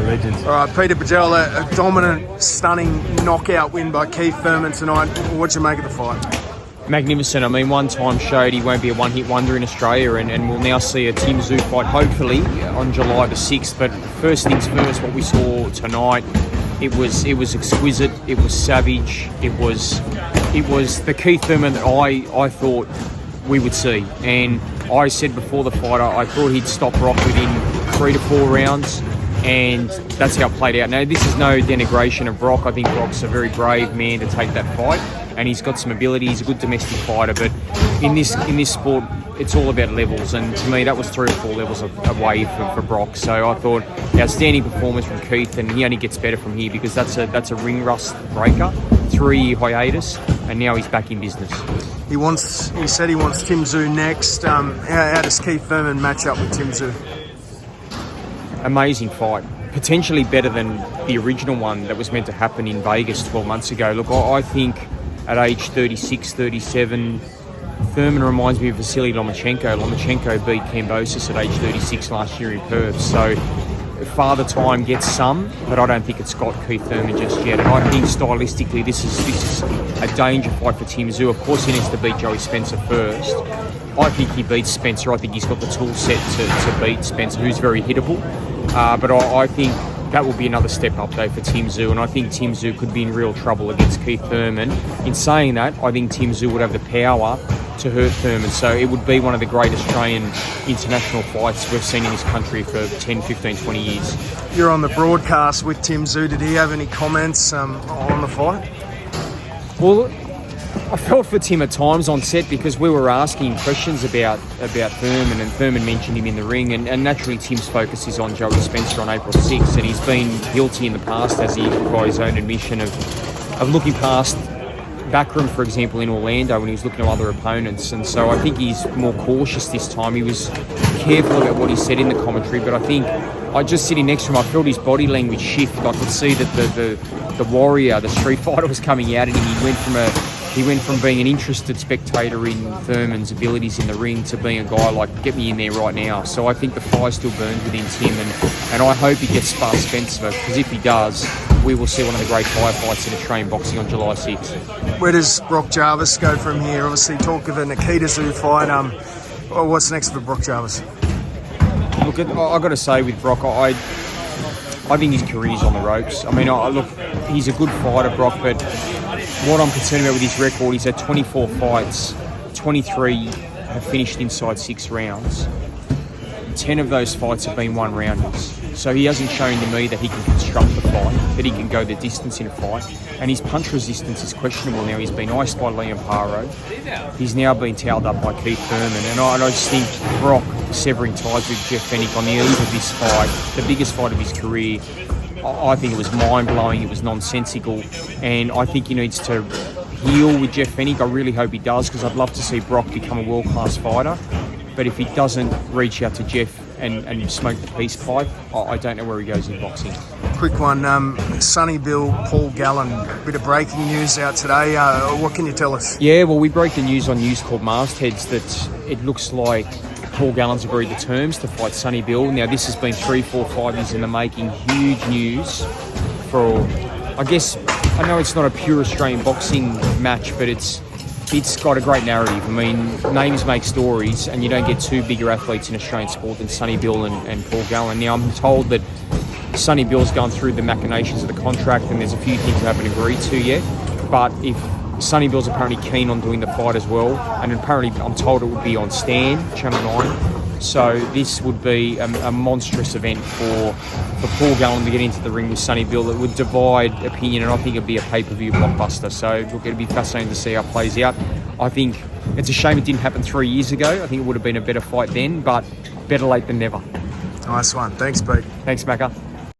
legends. All right, Peter Badel, a dominant, stunning knockout win by Keith Thurman tonight. What'd you make of the fight? Magnificent. I mean, one time showed he won't be a one-hit wonder in Australia, and we'll now see a Tszyu fight, hopefully, on July the 6th. But first things first, what we saw tonight, it was exquisite, it was savage, it was the Keith Thurman that I thought we would see. And I said before the fight, I thought he'd stop Brock within 3 to 4 rounds, and that's how it played out. Now, this is no denigration of Brock. I think Brock's a very brave man to take that fight, and he's got some ability. He's a good domestic fighter, but in this sport, it's all about levels, and to me, that was 3 or 4 levels away for Brock. So I thought, outstanding performance from Keith, and he only gets better from here because that's a ring rust breaker, 3-year hiatus, and now he's back in business. He said he wants Tszyu next. How does Keith Thurman match up with Tszyu? Amazing fight. Potentially better than the original one that was meant to happen in Vegas 12 months ago. Look, I think at age 36, 37, Thurman reminds me of Vasily Lomachenko. Lomachenko beat Kambosos at age 36 last year in Perth. So Father Time gets some, but I don't think it's got Keith Thurman just yet. And I think stylistically this is a danger fight for Tszyu. Of course he needs to beat Joey Spencer first. I think he beats Spencer. I think he's got the tool set to beat Spencer, who's very hittable. But I think that will be another step up though for Tszyu, and I think Tszyu could be in real trouble against Keith Thurman. In saying that, I think Tszyu would have the power to hurt Thurman, so it would be one of the great Australian international fights we've seen in this country for 10, 15, 20 years. You're on the broadcast with Tszyu. Did he have any comments on the fight? Well, I felt for Tim at times on set because we were asking questions about Thurman, and Thurman mentioned him in the ring, and naturally Tim's focus is on Joey Spencer on April 6th, and he's been guilty in the past, as he, by his own admission, of looking past Backroom, for example, in Orlando when he was looking at other opponents, and so I think he's more cautious this time. He was careful about what he said in the commentary, but I think just sitting next to him, I felt his body language shift. I could see that the warrior, the street fighter was coming out in him. He went from being an interested spectator in Thurman's abilities in the ring to being a guy like, get me in there right now. So I think the fire still burns within Tim, and I hope he gets past Spencer, because if he does, we will see one of the great firefights in Australian boxing on July 6th. Where does Brock Jarvis go from here? Obviously, talk of the Nikita Tszyu fight. What's next for Brock Jarvis? Look, I've got to say with Brock, I think his career's on the ropes. I mean, look, he's a good fighter, Brock, but what I'm concerned about with his record is that 24 fights, 23 have finished inside 6 rounds. 10 of those fights have been one-rounders. So he hasn't shown to me that he can construct the fight, that he can go the distance in a fight. And his punch resistance is questionable now. He's been iced by Liam Paro. He's now been towed up by Keith Thurman. And I just think Brock severing ties with Jeff Fenech on the eve of this fight, the biggest fight of his career, I think it was mind-blowing, it was nonsensical, and I think he needs to heal with Jeff Fenech. I really hope he does, because I'd love to see Brock become a world-class fighter. But if he doesn't reach out to Jeff and smoke the peace pipe, I don't know where he goes in boxing. Quick one, Sonny Bill, Paul Gallen, a bit of breaking news out today. What can you tell us? Yeah, well, we broke the news on News Corp Mastheads that it looks like Paul Gallen's agreed the terms to fight Sonny Bill. Now, this has been 3, 4, 5 years in the making. Huge news for, I guess, I know it's not a pure Australian boxing match, but it's got a great narrative. I mean, names make stories, and you don't get 2 bigger athletes in Australian sport than Sonny Bill and Paul Gallen. Now, I'm told that Sonny Bill's gone through the machinations of the contract, and there's a few things that haven't agreed to yet. But if Sonny Bill's apparently keen on doing the fight as well, and apparently I'm told it would be on Stan, Channel 9. So this would be a monstrous event for Paul Gallen to get into the ring with Sonny Bill. That would divide opinion, and I think it'd be a pay-per-view blockbuster. So look, it'd be fascinating to see how it plays out. I think it's a shame it didn't happen 3 years ago. I think it would have been a better fight then, but better late than never. Nice one. Thanks, Pete. Thanks, Macca.